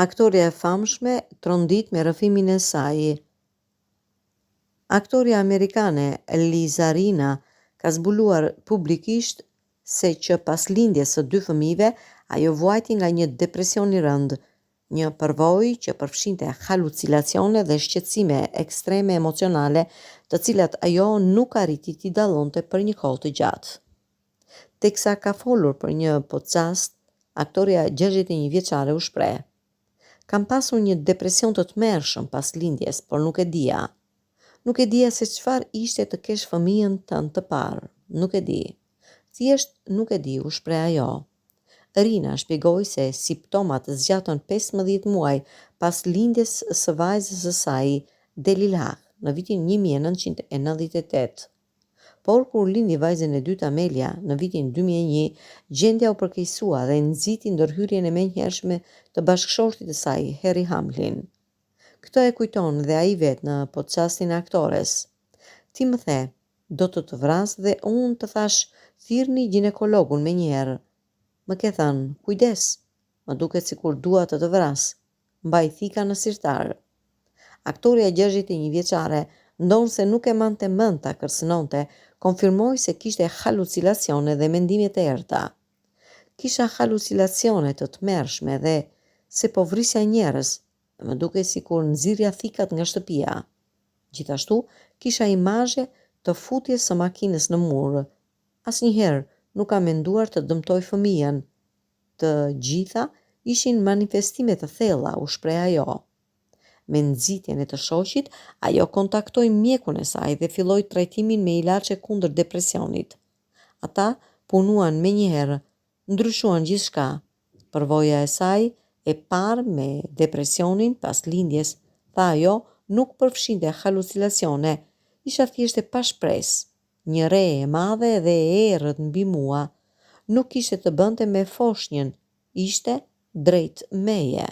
Aktoria e famshme trondit me rrëfimin e saj. Aktoria amerikane Liza Rinna ka zbuluar publikisht se që pas lindjes së 2 fëmijëve, ajo vuajti nga një depresion i rënd, një përvojë që përfshinte halucinacione dhe shqetësime ekstreme emocionale, të cilat ajo nuk arriti t'i dallonte për një kohë të gjatë. Teksa ka folur për një podcast, aktoria 61 vjeçare u shpreh: "Kam pasur një depresion të tmerrshëm pas lindjes, por nuk e dija. Nuk e dija se çfarë ishte të kesh fëmijën tënd të parë. Nuk e di. Thjesht nuk e di", u shpreh ajo. Rinna shpjegoi se simptomat zgjatën 15 muaj pas lindjes së vajzës së saj, Delilah, në vitin 1998. Por kur lindi vajzën e dytë Amelia në vitin 2001, gjendja u përkeqësua dhe nxiti ndërhyrjen e menjëhershme të bashkëshortit të saj, Harry Hamlin. Këtë e kujton dhe ai vetë në podcastin e aktores. "Ti më the, do të vras dhe unë të thash, thirrni ginekologun menjëherë. Më ke thënë, kujdes, më duket sikur dua të vras", mbaj thika në sirtar. Aktoria 61 vjeçare, ndonë se nuk e mante mend ta kërcënonte, konfirmoi se kishte halucinacione dhe mendime të errta. "Kisha halucinacione të tmerrshme dhe se po vrisja njerëz, më duke sikur nxirrja thikat nga shtëpia. Gjithashtu, kisha imazhe të futjes së makinës në mur. Asnjëherë nuk kam menduar të dëmtoj fëmijën. Të gjitha ishin manifestime të thella", u shpreh ajo. Me nxitjen e të shoqit, ajo kontaktoi mjekun e saj dhe filloi trajtimin me ilaçe kundër depresionit. Ata punuan menjëherë, ndryshuan gjithçka. Përvoja e saj e parë me depresionin pas lindjes, tha ajo, nuk përfshinte halucinacione, isha thjesht e pashpresë, një re e madhe dhe e errët mbi mua. Nuk kishte të bënte me foshnjën, ishte drejt meje.